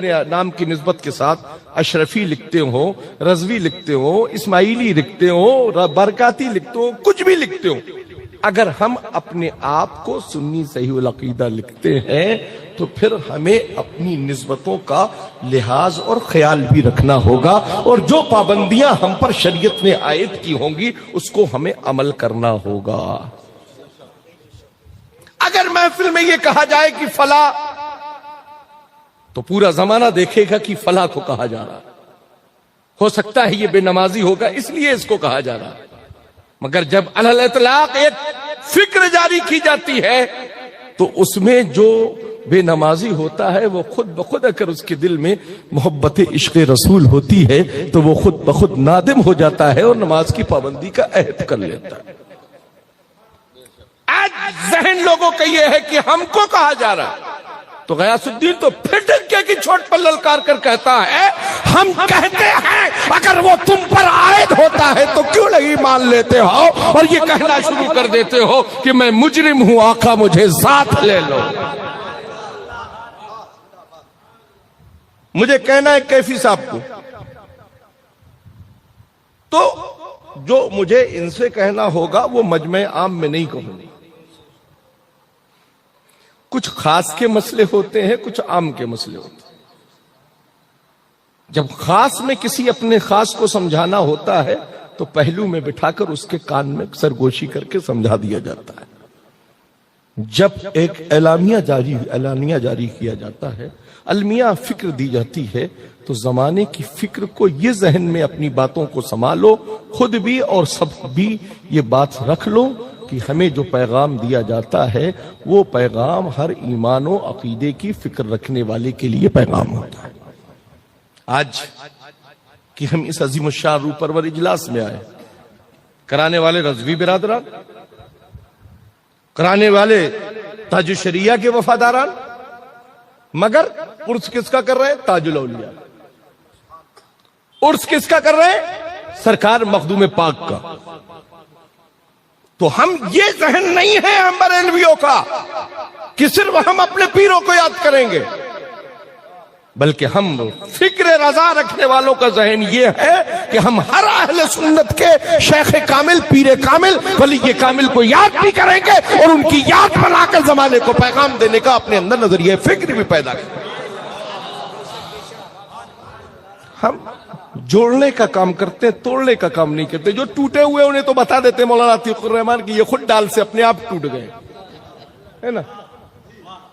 اپنے نام کی نسبت کے ساتھ اشرفی لکھتے ہو، رضوی لکھتے ہو، اسماعیلی لکھتے ہو، برکاتی لکھتے ہو، کچھ بھی لکھتے ہو، اگر ہم اپنے آپ کو سنی صحیح العقیدہ لکھتے ہیں تو پھر ہمیں اپنی نسبتوں کا لحاظ اور خیال بھی رکھنا ہوگا، اور جو پابندیاں ہم پر شریعت نے عائد کی ہوں گی اس کو ہمیں عمل کرنا ہوگا۔ اگر محفل میں یہ کہا جائے کہ فلاں، تو پورا زمانہ دیکھے گا کہ فلاں کو کہا جا رہا، ہو سکتا ہے یہ بے نمازی ہوگا اس لیے اس کو کہا جا رہا، مگر جب علی الاطلاق ایک فکر جاری کی جاتی ہے تو اس میں جو بے نمازی ہوتا ہے وہ خود بخود اگر اس کے دل میں محبت عشق رسول ہوتی ہے تو وہ خود بخود نادم ہو جاتا ہے اور نماز کی پابندی کا عہد کر لیتا ہے۔ آج ذہن لوگوں کا یہ ہے کہ ہم کو کہا جا رہا ہے، تو غیاث الدین تو پھٹک کے کی چھوٹ پر للکار کر کہتا ہے ہم کہتے ہیں اگر وہ تم پر عائد ہوتا ہے تو کیوں نہیں مان لیتے ہو، اور یہ کہنا شروع کر دیتے ہو کہ میں مجرم ہوں آقا مجھے ساتھ لے لو۔ مجھے کہنا ہے کیفی صاحب کو، تو جو مجھے ان سے کہنا ہوگا وہ مجمع عام میں نہیں کہوں گا۔ کچھ خاص کے مسئلے ہوتے ہیں، کچھ عام کے مسئلے ہوتے ہیں۔ جب خاص میں کسی اپنے خاص کو سمجھانا ہوتا ہے تو پہلو میں بٹھا کر اس کے کان میں سرگوشی کر کے سمجھا دیا جاتا ہے۔ جب ایک اعلامیہ جاری کیا جاتا ہے، المیہ فکر دی جاتی ہے، تو زمانے کی فکر کو یہ ذہن میں اپنی باتوں کو سنبھالو، خود بھی اور سب بھی یہ بات رکھ لو کہ ہمیں جو پیغام دیا جاتا ہے وہ پیغام ہر ایمان و عقیدے کی فکر رکھنے والے کے لیے پیغام ہوتا ہے۔ آج کہ ہم اس عظیم الشان روح پرور اجلاس میں آئے، کرانے والے رضوی برادران، کرانے والے تاج الشریعہ کے وفاداران، مگر عرس کس کا کر رہے ہیں؟ تاج الاولیاء۔ عرس کس کا کر رہے ہیں؟ سرکار مخدوم پاک کا۔ تو ہم یہ ذہن نہیں ہے ہم بریلویوں کا کہ صرف ہم اپنے پیروں کو یاد کریں گے، بلکہ ہم فکر رضا رکھنے والوں کا ذہن یہ ہے کہ ہم ہر اہل سنت کے شیخ کامل، پیر کامل، ولی کامل کو یاد بھی کریں گے اور ان کی یاد بنا کر زمانے کو پیغام دینے کا اپنے اندر نظریہ فکر بھی پیدا کریں۔ ہم جوڑنے کا کام کرتے ہیں، توڑنے کا کام نہیں کرتے۔ جو ٹوٹے ہوئے انہیں تو بتا دیتے مولانا عتیق الرحمان کی یہ خود ڈال سے اپنے آپ ٹوٹ گئے، ہے نا،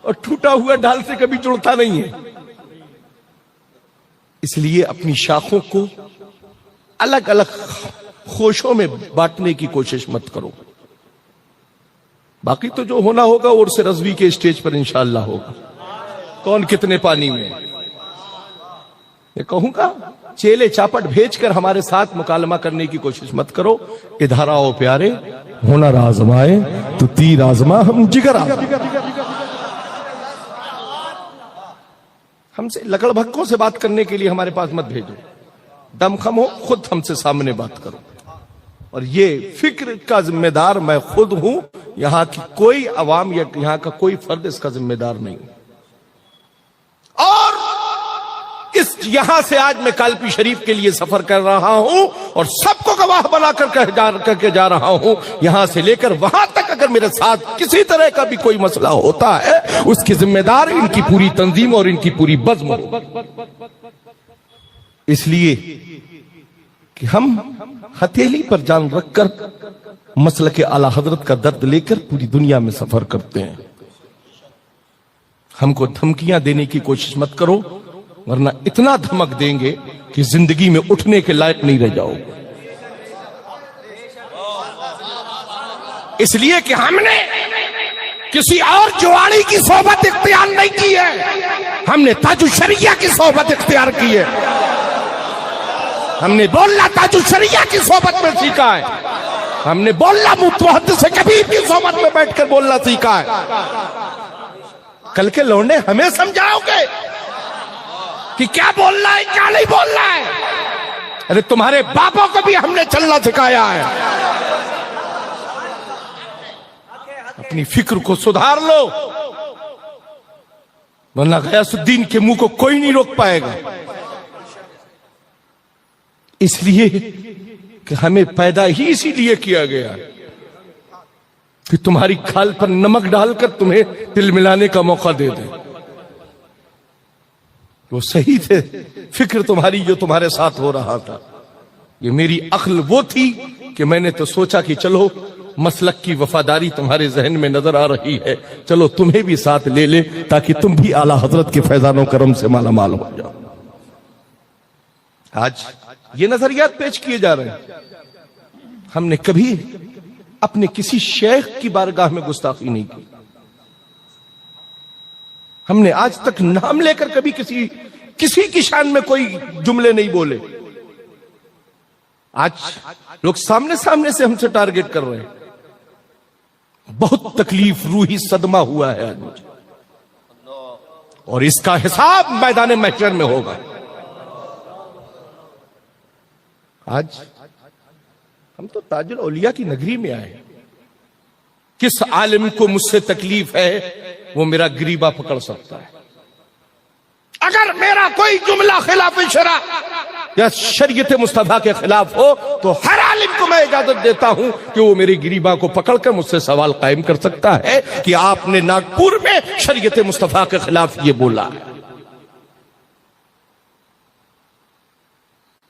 اور ٹوٹا ہوا ڈال سے کبھی جڑتا نہیں ہے۔ اس لیے اپنی شاخوں کو الگ الگ خوشوں میں بانٹنے کی کوشش مت کرو۔ باقی تو جو ہونا ہوگا اور سے رضوی کے اسٹیج پر انشاءاللہ ہوگا، کون کتنے پانی میں۔ میں کہوں گا چیلے چاپٹ بھیج کر ہمارے ساتھ مکالمہ کرنے کی کوشش مت کرو۔ ادھر آؤ پیارے، ہنر آزمائے تو تیر آزما ہم جگر آزمائے۔ ہم سے لکڑ بھکوں سے بات کرنے کے لیے ہمارے پاس مت بھیجو، دم خم ہو خود ہم سے سامنے بات کرو۔ اور یہ فکر کا ذمہ دار میں خود ہوں، یہاں کی کوئی عوام یا یہاں کا کوئی فرد اس کا ذمہ دار نہیں۔ اور اس یہاں سے آج میں کالپی شریف کے لیے سفر کر رہا ہوں اور سب کو گواہ بنا کر کے جا رہا ہوں، یہاں سے لے کر وہاں تک اگر میرے ساتھ کسی طرح کا بھی کوئی مسئلہ ہوتا ہے اس کی ذمہ دار ان کی پوری تنظیم اور ان کی پوری بزم ہو۔ اس لیے کہ ہم ہتھیلی پر جان رکھ کر مسلک اعلی حضرت کا درد لے کر پوری دنیا میں سفر کرتے ہیں۔ ہم کو دھمکیاں دینے کی کوشش مت کرو، ورنہ اتنا دھمک دیں گے کہ زندگی میں اٹھنے کے لائق نہیں رہ جاؤ۔ اس لیے کہ ہم نے کسی اور جواڑی کی صحبت اختیار نہیں کی ہے، ہم نے تاج الشریعہ کی صحبت اختیار کی ہے۔ ہم نے بولنا تاج الشریعہ کی صحبت میں سیکھا ہے، ہم نے بولنا محدث کبیر کی صحبت میں بیٹھ کر بولنا سیکھا ہے۔ کل کے لوڑنے ہمیں سمجھاؤ گے کہ کیا بولنا ہے کیا نہیں بولنا ہے؟ ارے تمہارے باپوں کو بھی ہم نے چلنا سکھایا ہے۔ اپنی فکر کو سدھار لو، ورنہ غیاث الدین کے منہ کو کوئی نہیں روک پائے گا. اس لیے کہ ہمیں پیدا ہی اسی لیے کیا گیا کہ تمہاری کھال پر نمک ڈال کر تمہیں دل ملانے کا موقع دے دیں. وہ صحیح تھے فکر تمہاری جو تمہارے ساتھ ہو رہا تھا. یہ میری عقل وہ تھی کہ میں نے تو سوچا کہ چلو مسلک کی وفاداری تمہارے ذہن میں نظر آ رہی ہے, چلو تمہیں بھی ساتھ لے لے تاکہ تم بھی اعلیٰ حضرت کے فیضان و کرم سے مالا مال ہو جاؤ. آج یہ نظریات پیش کیے جا رہے ہیں. ہم نے کبھی اپنے کسی شیخ کی بارگاہ میں گستاخی نہیں کی. ہم نے آج تک نام لے کر کبھی کسی کی شان میں کوئی جملے نہیں بولے. آج لوگ سامنے سے ہم سے ٹارگٹ کر رہے ہیں. بہت تکلیف روحی صدمہ ہوا ہے آج مجھے, اور اس کا حساب میدان محشر میں ہوگا. آج ہم تو تاج الاولیاء کی نگری میں آئے. کس عالم کو مجھ سے تکلیف ہے وہ میرا گریبہ پکڑ سکتا ہے. اگر میرا کوئی جملہ خلاف شرع یا شریعت مصطفیٰ کے خلاف ہو تو ہر عالم کو میں اجازت دیتا ہوں کہ وہ میری گریباں کو پکڑ کر مجھ سے سوال قائم کر سکتا ہے کہ آپ نے ناگپور میں شریعت مصطفیٰ کے خلاف یہ بولا ہے.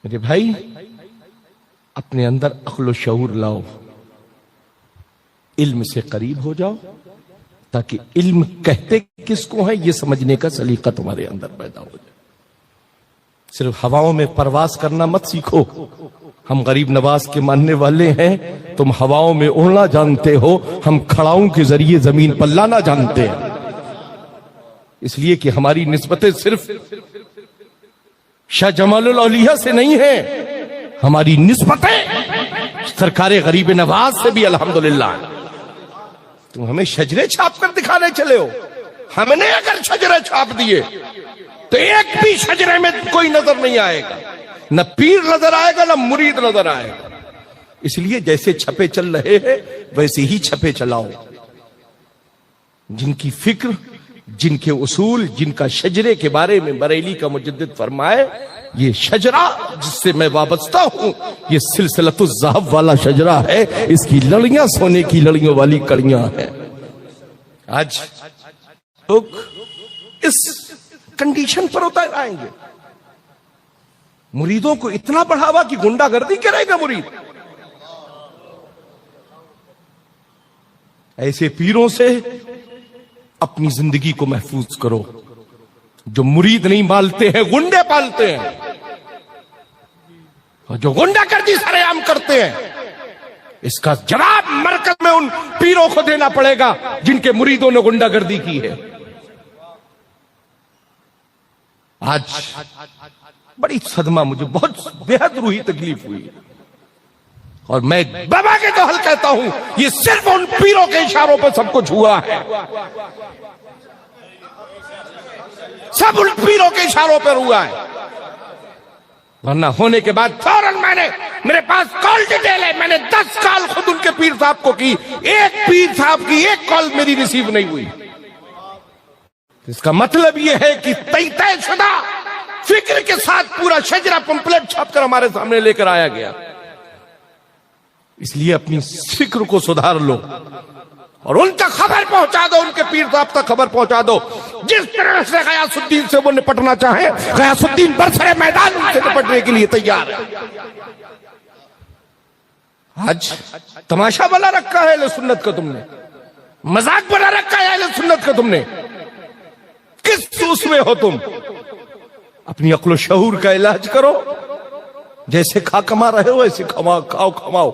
میرے بھائی, اپنے اندر عقل و شعور لاؤ, علم سے قریب ہو جاؤ تاکہ علم کہتے کس کو ہے یہ سمجھنے کا سلیقہ تمہارے اندر پیدا ہو جائے. صرف ہواؤں میں پرواز کرنا مت سیکھو. ہم غریب نواز کے ماننے والے ہیں, تم ہواؤں میں اڑنا جانتے ہو, ہم کھڑاؤں کے ذریعے زمین پر لانا جانتے ہیں. اس لیے کہ ہماری نسبتیں صرف شاہ جمال الاولیاء سے نہیں ہیں, ہماری نسبتیں سرکار غریب نواز سے بھی الحمدللہ. تم ہمیں شجرے چھاپ کر دکھانے چلے ہو. ہم نے اگر شجرے چھاپ دیے تو ایک بھی شجرے میں کوئی نظر نہیں آئے گا, نہ پیر نظر آئے گا نہ مرید نظر آئے گا. اس لیے جیسے چھپے چل رہے ہیں ویسے ہی چھپے چلاؤ. جن کی فکر, جن کے اصول, جن کا شجرے کے بارے میں بریلی کا مجدد فرمائے, یہ شجرہ جس سے میں وابستہ ہوں یہ سلسلۃ الذہب والا شجرہ ہے. اس کی لڑیاں سونے کی لڑیوں والی کڑیاں ہیں. آج لوگ اس کنڈیشن پر اتر آئیں گے. مریدوں کو اتنا بڑھاوا کہ گنڈا گردی کرے گا مرید. ایسے پیروں سے اپنی زندگی کو محفوظ کرو جو مرید نہیں پالتے ہیں, گنڈے پالتے ہیں, اور جو گنڈا گردی سرے عام کرتے ہیں. اس کا جواب مرکز میں ان پیروں کو دینا پڑے گا جن کے مریدوں نے گنڈا گردی کی ہے. آج بڑی صدمہ, مجھے بہت بےحد روحی تکلیف ہوئی, اور میں بابا کے تو حل کہتا ہوں یہ صرف ان پیروں کے اشاروں پر سب کچھ ہوا ہے. سب ان پیروں کے اشاروں پر ہوا ہے, ورنہ ہونے کے بعد فوراً میرے پاس کال ڈیٹیل ہے, میں نے 10 کال خود ان کے پیر صاحب کو کی, ایک پیر صاحب کی ایک کال میری ریسیو نہیں ہوئی. اس کا مطلب یہ ہے کہ طے شدہ فکر کے ساتھ پورا شجرہ پمپلیٹ چھاپ کر ہمارے سامنے لے کر آیا گیا. اس لیے اپنی فکر کو سدھار لو اور ان تک خبر پہنچا دو, ان کے پیر صاحب تک خبر پہنچا دو. جس طرح سے غیاث الدین سے وہ نپٹنا چاہے, غیاث الدین برسر میدان ان سے نپٹنے کے لیے تیار ہے. آج تماشا بنا رکھا ہے اہل سنت کا تم نے, مذاق بنا رکھا ہے اہل سنت کا تم نے. کس سوس میں ہو تم؟ اپنی عقل و شعور کا علاج کرو. جیسے کھا کما رہے ہو ایسے کھاؤ کماؤ,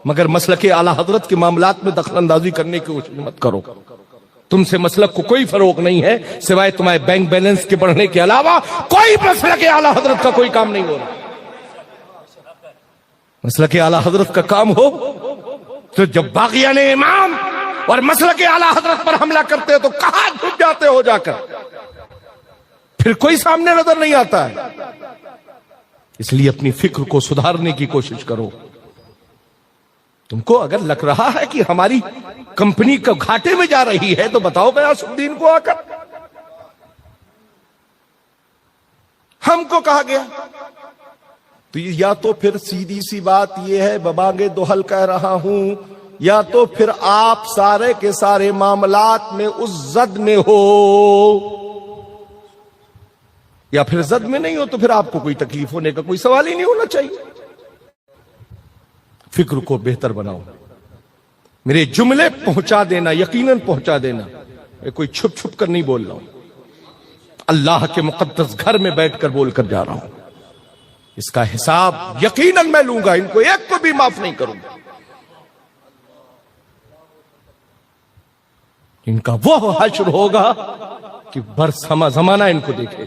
مگر مسلک اعلیٰ حضرت کے معاملات میں دخل اندازی کرنے کی کوشش مت کرو. تم سے مسلک کو کوئی فروغ نہیں ہے سوائے تمہارے بینک بیلنس کے بڑھنے کے علاوہ. کوئی مسلک اعلیٰ حضرت کا کوئی کام نہیں ہو رہا. مسلک اعلیٰ حضرت کا کام ہو تو جب باغیان امام اور مسلک اعلیٰ حضرت پر حملہ کرتے تو کہاں چھپ جاتے ہو جا کر, پھر کوئی سامنے نظر نہیں آتا ہے. اس لیے اپنی فکر کو سدھارنے کی کوشش کرو. تم کو اگر لگ رہا ہے کہ ہماری کمپنی کا گھاٹے میں جا رہی ہے تو بتاؤ غیاث الدین کو آ کر. عام کو کہا گیا؟ تو یا تو پھر سیدھی سی بات یہ ہے، ببانگے دوحل کہہ رہا ہوں، یا تو پھر آپ سارے کے سارے معاملات میں اس زد میں ہو، یا پھر زد میں نہیں ہو تو پھر آپ کو کوئی تکلیف ہونے کا کوئی سوال ہی نہیں ہونا چاہیے۔ فکر کو بہتر بناؤ، میرے جملے پہنچا دینا، یقیناً پہنچا دینا، میں کوئی چھپ چھپ کر نہیں بول رہا ہوں، اللہ کے مقدس گھر میں بیٹھ کر بول کر جا رہا ہوں۔ اس کا حساب یقیناً میں لوں گا، ان کو ایک کو بھی معاف نہیں کروں گا۔ ان کا وہ حشر ہوگا کہ برسما زمانہ ان کو دیکھے۔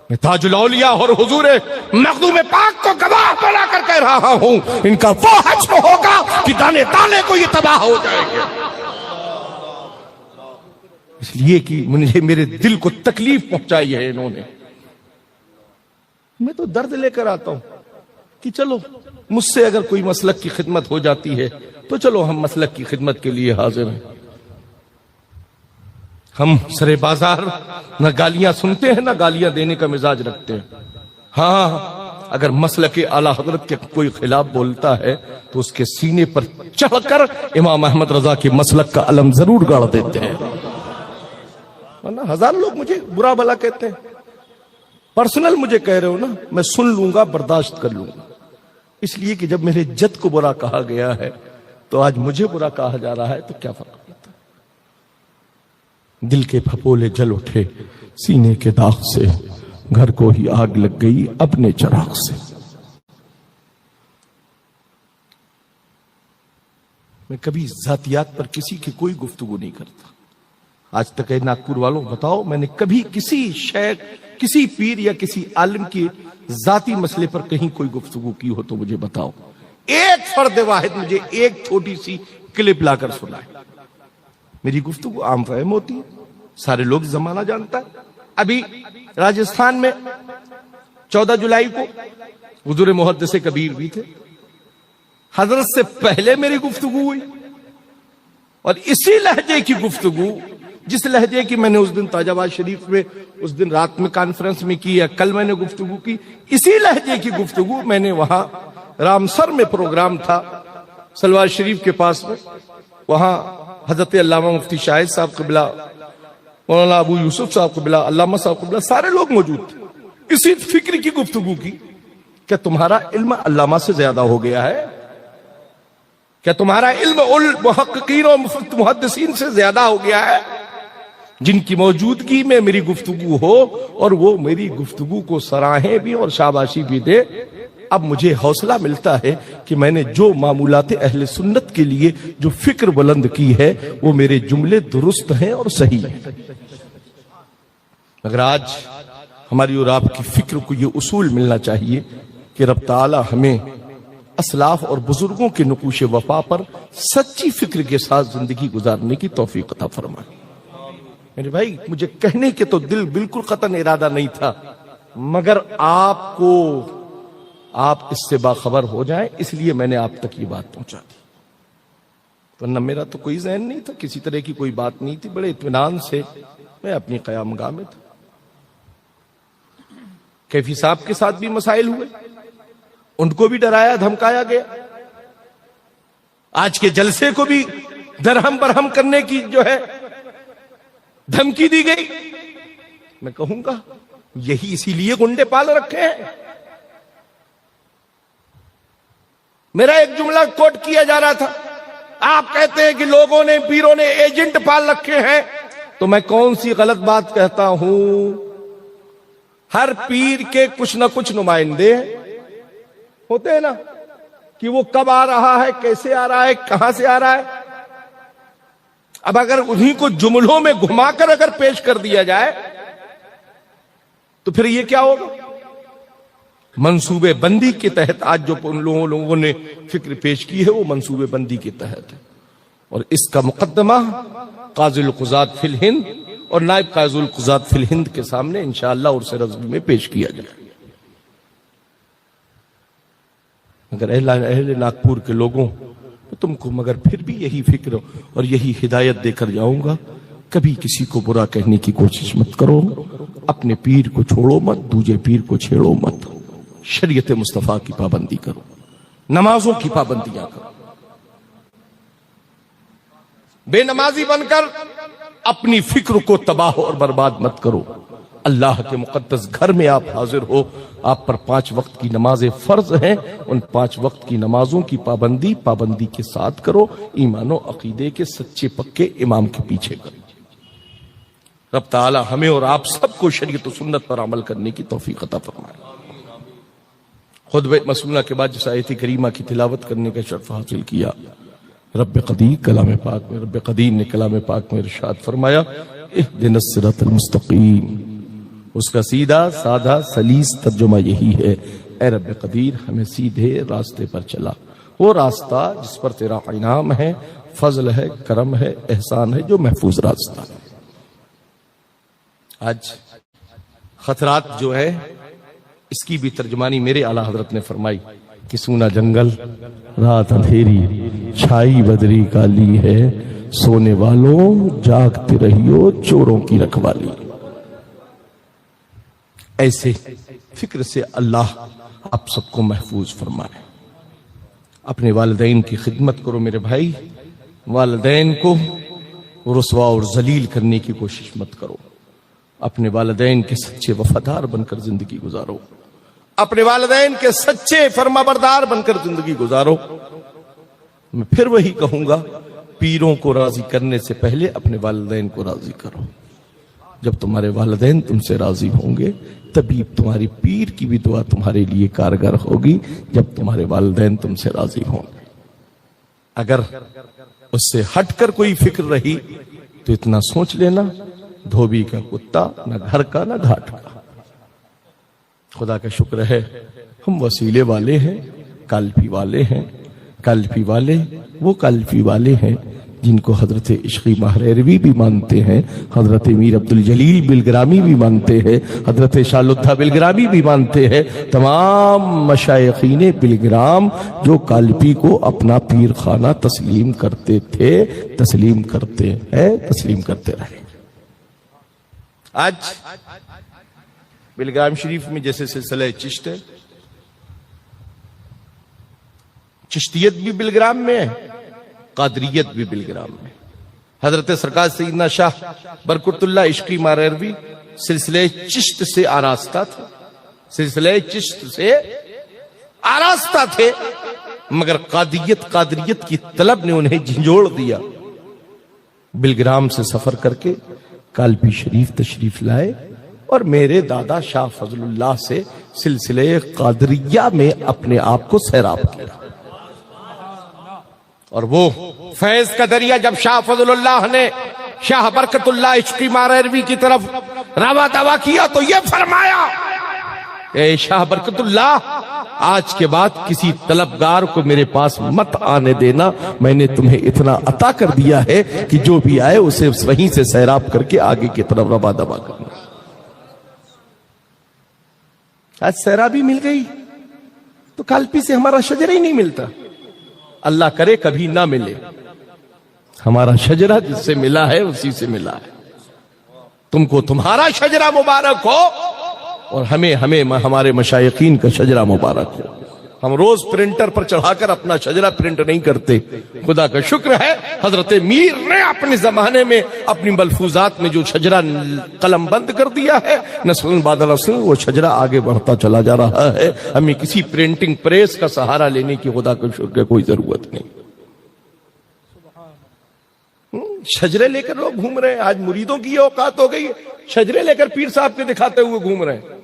میں تاج الاولیاء اور حضور مخدوم پاک کو گواہ بنا کر کہہ رہا ہوں، ان کا وہ حشر ہوگا کہ دانے دانے کو یہ تباہ ہو جائیں گے۔ اس لیے کہ مجھے میرے دل کو تکلیف پہنچائی ہے انہوں نے۔ میں تو درد لے کر آتا ہوں کہ چلو مجھ سے اگر کوئی مسلک کی خدمت ہو جاتی ہے تو چلو ہم مسلک کی خدمت کے لیے حاضر ہیں۔ ہم سرے بازار نہ گالیاں سنتے ہیں نہ گالیاں دینے کا مزاج رکھتے ہیں۔ ہاں اگر مسلک اعلیٰ حضرت کے کوئی خلاف بولتا ہے تو اس کے سینے پر چڑھ کر امام احمد رضا کے مسلک کا علم ضرور گاڑ دیتے ہیں، ورنہ ہزار لوگ مجھے برا بھلا کہتے ہیں، پرسنل مجھے کہہ رہے ہو نا، میں سن لوں گا، برداشت کر لوں گا، اس لیے کہ جب میرے جد کو برا کہا گیا ہے تو آج مجھے برا کہا جا رہا ہے تو کیا فرق پڑتا ہے؟ دل کے پھپولے جل اٹھے سینے کے داغ سے، گھر کو ہی آگ لگ گئی اپنے چراغ سے۔ میں کبھی ذاتیات پر کسی کی کوئی گفتگو نہیں کرتا۔ آج تک ناگپور والوں بتاؤ میں نے کبھی کسی شیخ، کسی پیر یا کسی عالم کی ذاتی مسئلے پر کہیں کوئی گفتگو کی ہو تو مجھے بتاؤ۔ ایک فرد واحد مجھے ایک چھوٹی سی کلپ لا کر سنائے۔ میری گفتگو عام فہم ہوتی ہے، سارے لوگ زمانہ جانتا ہے۔ ابھی راجستھان میں 14 جولائی کو حضور محدث کبیر بھی تھے، حضرت سے پہلے میری گفتگو ہوئی اور اسی لہجے کی گفتگو، جس لہجے کی میں نے اس دن تاج آباد شریف میں اس دن رات میں کانفرنس میں کی، یا کل میں نے گفتگو کی، اسی لہجے کی گفتگو میں نے وہاں رامسر میں پروگرام تھا سلوار شریف کے پاس میں، وہاں حضرت علامہ مفتی شاہد صاحب قبلہ، مولانا ابو یوسف صاحب قبلہ، علامہ صاحب قبلہ، سارے لوگ موجود تھے۔ اسی فکر کی گفتگو کی، کیا تمہارا علم علامہ سے زیادہ ہو گیا ہے؟ کیا تمہارا علم محققین اور محدثین سے زیادہ ہو گیا ہے؟ جن کی موجودگی میں میری گفتگو ہو اور وہ میری گفتگو کو سراہیں بھی اور شاباشی بھی دے، اب مجھے حوصلہ ملتا ہے کہ میں نے جو معمولات اہل سنت کے لیے جو فکر بلند کی ہے وہ میرے جملے درست ہیں اور صحیح ہیں۔ مگر آج ہماری اور آپ کی فکر کو یہ اصول ملنا چاہیے کہ رب تعالی ہمیں اسلاف اور بزرگوں کے نقوش وفا پر سچی فکر کے ساتھ زندگی گزارنے کی توفیق عطا فرمائے۔ میرے بھائی، مجھے کہنے کے تو دل بالکل قطعاً ارادہ نہیں تھا، مگر آپ اس سے باخبر ہو جائیں اس لیے میں نے آپ تک یہ بات پہنچا دی، ورنہ میرا تو کوئی ذہن نہیں تھا، کسی طرح کی کوئی بات نہیں تھی، بڑے اطمینان سے میں اپنی قیام گاہ میں تھا۔ کیفی صاحب کے ساتھ بھی مسائل ہوئے، ان کو بھی ڈرایا دھمکایا گیا، آج کے جلسے کو بھی درہم برہم کرنے کی جو ہے دھمکی دی گئی۔ میں کہوں گا یہی اسی لیے گنڈے پال رکھے ہیں۔ میرا ایک جملہ کوٹ کیا جا رہا تھا، آپ کہتے ہیں کہ لوگوں نے، پیروں نے ایجنٹ پال رکھے ہیں، تو میں کون سی غلط بات کہتا ہوں؟ ہر پیر کے کچھ نہ کچھ نمائندے ہوتے ہیں نا، کہ وہ کب آ رہا ہے، کیسے آ رہا ہے، کہاں سے آ رہا ہے۔ اب اگر انہی کو جملوں میں گھما کر اگر پیش کر دیا جائے تو پھر یہ کیا ہوگا؟ منصوبے بندی کے تحت آج جو ان لوگوں نے فکر پیش کی ہے وہ منصوبے بندی کے تحت ہے، اور اس کا مقدمہ قاضی القضات فی الہند اور نائب قاضی القضات فی الہند کے سامنے انشاءاللہ عرص رضوی میں پیش کیا جائے۔ مگر اہل ناگپور کے لوگوں تم کو مگر پھر بھی یہی فکر اور یہی ہدایت دے کر جاؤں گا کبھی کسی کو برا کہنے کی کوشش مت کرو، اپنے پیر کو چھوڑو مت، دوسرے پیر کو چھیڑو مت، شریعت مصطفیٰ کی پابندی کرو، نمازوں کی پابندیاں کرو، بے نمازی بن کر اپنی فکر کو تباہ اور برباد مت کرو۔ اللہ کے مقدس گھر میں آپ حاضر ہو، آپ پر 5 وقت کی نمازیں فرض ہیں، ان 5 وقت کی نمازوں کی پابندی کے ساتھ کرو، ایمان و عقیدے کے سچے پکے امام کے پیچھے کرو۔ رب تعالی ہمیں اور آپ سب کو شریعت و سنت پر عمل کرنے کی توفیق عطا فرمائے۔ خطبہ مسنونہ کے بعد جس آیت کریمہ کی تلاوت کرنے کا شرف حاصل کیا، رب قدیر نے کلام پاک میں ارشاد فرمایا، اہدنا الصراط المستقیم، اس کا سیدھا سادہ سلیس ترجمہ یہی ہے، اے رب قدیر ہمیں سیدھے راستے پر چلا، وہ راستہ جس پر تیرا انعام ہے، فضل ہے، کرم ہے، احسان ہے، جو محفوظ راستہ ہے۔ آج خطرات جو ہے اس کی بھی ترجمانی میرے اعلیٰ حضرت نے فرمائی کہ سونا جنگل، رات اندھیری، چھائی بدری کالی ہے، سونے والوں جاگتے رہیو چوروں کی رکھوالی۔ ایسے فکر سے اللہ آپ سب کو محفوظ فرمائے۔ اپنے والدین کی خدمت کرو میرے بھائی، والدین کو رسوا اور ذلیل کرنے کی کوشش مت کرو، اپنے والدین کے سچے وفادار بن کر زندگی گزارو، اپنے والدین کے سچے فرمانبردار بن کر زندگی گزارو۔ میں پھر وہی کہوں گا، پیروں کو راضی کرنے سے پہلے اپنے والدین کو راضی کرو۔ جب تمہارے والدین تم سے راضی ہوں گے تبھی تمہاری پیر کی بھی دعا تمہارے لیے کارگر ہوگی، جب تمہارے والدین تم سے راضی ہوں گے۔ اگر اس سے ہٹ کر کوئی فکر رہی تو اتنا سوچ لینا، دھوبی کا کتا نہ گھر کا نہ گھاٹ کا۔ خدا کا شکر ہے ہم وسیلے والے ہیں، کالپی والے ہیں۔ کالپی والے وہ کالپی والے ہیں جن کو حضرت عشقی مہریروی بھی مانتے ہیں، حضرت میر عبدالجلیل بلگرامی بھی مانتے ہیں، حضرت شاہ لطفہ بلگرامی بھی مانتے ہیں، تمام مشائخین بلگرام جو کالپی کو اپنا پیر خانہ تسلیم کرتے تھے، تسلیم کرتے ہیں، تسلیم کرتے رہے۔ آج بلگرام شریف میں جیسے سلسلہ چشت ہے، چشتیت بھی بلگرام میں ہے، قادریت بھی بلگرام میں۔ حضرت سرکار سیدنا شاہ برکت اللہ عشقی مہریروی سلسلہ چشت سے آراستہ تھے، سلسلہ چشت سے آراستہ تھے، مگر قادریت کی طلب نے انہیں جھنجھوڑ دیا۔ بلگرام سے سفر کر کے کالپی شریف تشریف لائے اور میرے دادا شاہ فضل اللہ سے سلسلہ قادریہ میں اپنے آپ کو سیراب کیا، اور وہ فیض کا دریا جب شاہ فضل اللہ نے شاہ برکت اللہ عشقی مہریروی کی طرف روا دوا کیا تو یہ فرمایا، اے شاہ برکت اللہ، آج کے بعد کسی طلبگار کو میرے پاس مت آنے دینا، میں نے تمہیں اتنا عطا کر دیا ہے کہ جو بھی آئے اسے وہیں سے سیراب کر کے آگے کی طرف روا دوا کرنا۔ آج سیرابی مل گئی تو کالپی سے ہمارا شجرہ ہی نہیں ملتا، اللہ کرے کبھی نہ ملے۔ ہمارا شجرہ جس سے ملا ہے اسی سے ملا ہے۔ تم کو تمہارا شجرہ مبارک ہو اور ہمیں ہمارے مشائقین کا شجرہ مبارک ہو۔ ہم روز پرنٹر پر چڑھا کر اپنا شجرہ پرنٹ نہیں کرتے۔ خدا کا شکر ہے حضرت میر نے اپنے زمانے میں اپنی ملفوظات میں جو شجرہ قلم بند کر دیا ہے، نسل بعد نسل وہ شجرہ آگے بڑھتا چلا جا رہا ہے۔ ہمیں کسی پرنٹنگ پریس کا سہارا لینے کی خدا کا شکر ہے کوئی ضرورت نہیں۔ شجرے لے کر لوگ گھوم رہے ہیں، آج مریدوں کی یہ اوقات ہو گئی، شجرے لے کر پیر صاحب کے دکھاتے ہوئے گھوم رہے ہیں۔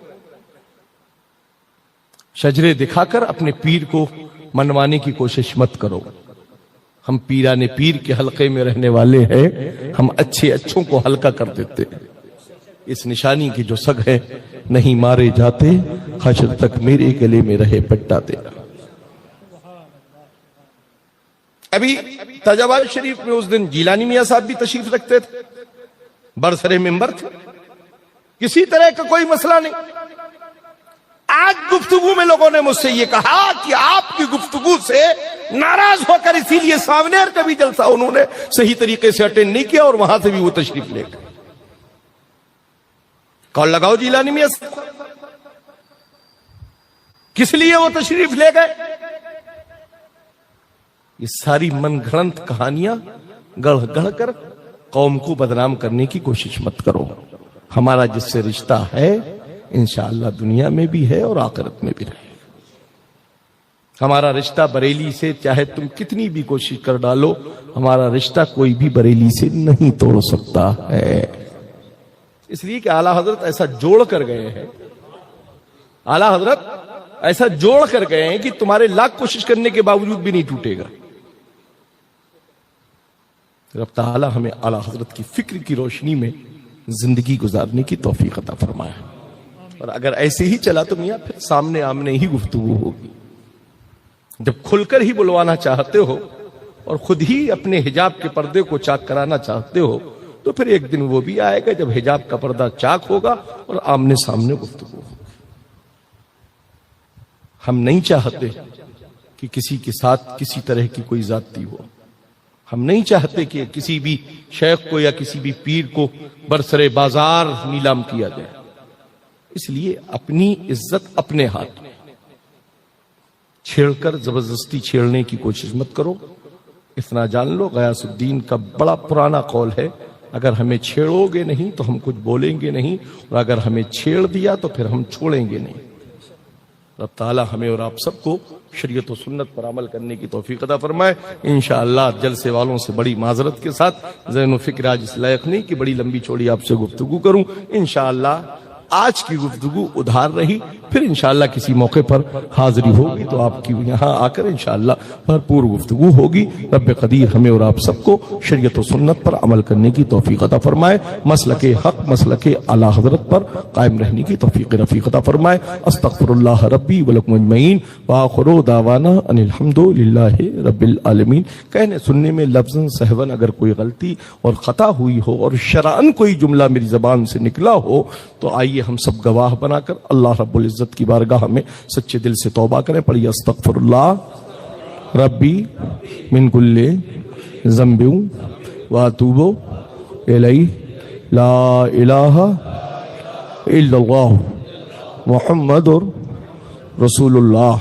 شجرے دکھا کر اپنے پیر کو منوانے کی کوشش مت کرو۔ ہم پیران پیر کے حلقے میں رہنے والے ہیں، ہم اچھوں کو ہلکا کر دیتے ہیں۔ اس نشانی کی جو سگ ہے، نہیں مارے جاتے حشر تک میرے گلے میں رہے پٹا تیرا۔ ابھی تاجآباد شریف میں اس دن جیلانی میاں صاحب بھی تشریف رکھتے تھے، برسر ممبر تھے، کسی طرح کا کوئی مسئلہ نہیں۔ آج گفتگو میں لوگوں نے مجھ سے یہ کہا کہ آپ کی گفتگو سے ناراض ہو کر اسی لیے سامنیر کا بھی جلسہ انہوں نے صحیح طریقے سے اٹینڈ نہیں کیا اور وہاں سے بھی وہ تشریف لے گئے. کال لگاؤ جیلانی میاں صاحب, کس لیے وہ تشریف لے گئے؟ یہ ساری من گھڑنت کہانیاں گڑھ گڑھ کر قوم کو بدنام کرنے کی کوشش مت کرو. ہمارا جس سے رشتہ ہے انشاءاللہ دنیا میں بھی ہے اور آخرت میں بھی رہے. ہمارا رشتہ بریلی سے چاہے تم کتنی بھی کوشش کر ڈالو, ہمارا رشتہ کوئی بھی بریلی سے نہیں توڑ سکتا ہے. اس لیے کہ اعلیٰ حضرت ایسا جوڑ کر گئے ہیں, اعلیٰ حضرت ایسا جوڑ کر گئے ہیں کہ تمہارے لاکھ کوشش کرنے کے باوجود بھی نہیں ٹوٹے گا. رب تعالی ہمیں اعلیٰ حضرت کی فکر کی روشنی میں زندگی گزارنے کی توفیق عطا فرمائے. اور اگر ایسے ہی چلا تو میاں پھر سامنے آمنے ہی گفتگو ہوگی. جب کھل کر ہی بلوانا چاہتے ہو اور خود ہی اپنے حجاب کے پردے کو چاک کرانا چاہتے ہو تو پھر ایک دن وہ بھی آئے گا جب حجاب کا پردہ چاک ہوگا اور آمنے سامنے گفتگو ہوگی. ہم نہیں چاہتے کہ کسی کے ساتھ کسی طرح کی کوئی زیادتی ہو. ہم نہیں چاہتے کہ کسی بھی شیخ کو یا کسی بھی پیر کو برسر بازار نیلام کیا جائے. اس لیے اپنی عزت اپنے ہاتھ میں, چھیڑ کر زبردستی چھیڑنے کی کوشش مت کرو. اتنا جان لو غیاث الدین کا بڑا پرانا قول ہے, اگر ہمیں چھیڑو گے نہیں تو ہم کچھ بولیں گے نہیں, اور اگر ہمیں چھیڑ دیا تو پھر ہم چھوڑیں گے نہیں. رب تعالی ہمیں اور آپ سب کو شریعت و سنت پر عمل کرنے کی توفیق عطا فرمائے. انشاءاللہ جلسے والوں سے بڑی معذرت کے ساتھ ذہن و فکر آج اس لائق نہیں کہ بڑی لمبی چوڑی آپ سے گفتگو کروں. انشاءاللہ آج کی گفتگو ادھار رہی, پھر انشاءاللہ کسی موقع پر حاضری ہوگی تو آپ کی یہاں آ کر انشاءاللہ بھرپور گفتگو ہوگی. رب قدیر ہمیں اور آپ سب کو شریعت و سنت پر عمل کرنے کی توفیق عطا فرمائے, مسلک حق مسلک اعلیٰ حضرت پر قائم رہنے کی توفیق رفیق عطا فرمائے. استغفر اللہ ربی ولکم اجمعین وآخر دعوانا ان الحمد للہ رب العالمین. کہنے سننے میں لفظاً سہواً اگر کوئی غلطی اور خطا ہوئی ہو اور شرعاً کوئی جملہ میری زبان سے نکلا ہو تو آئیے ہم سب گواہ بنا کر اللہ رب العزت کی بارگاہ میں سچے دل سے توبہ کریں. پڑھیے استغفر اللہ ربی من کل ذنب واتوب الیہ لا الہ الا اللہ محمد رسول اللہ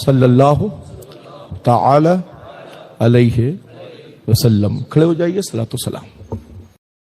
صلی اللہ تعالی علیہ وسلم. کھڑے ہو جائیے. صلاۃ و سلام.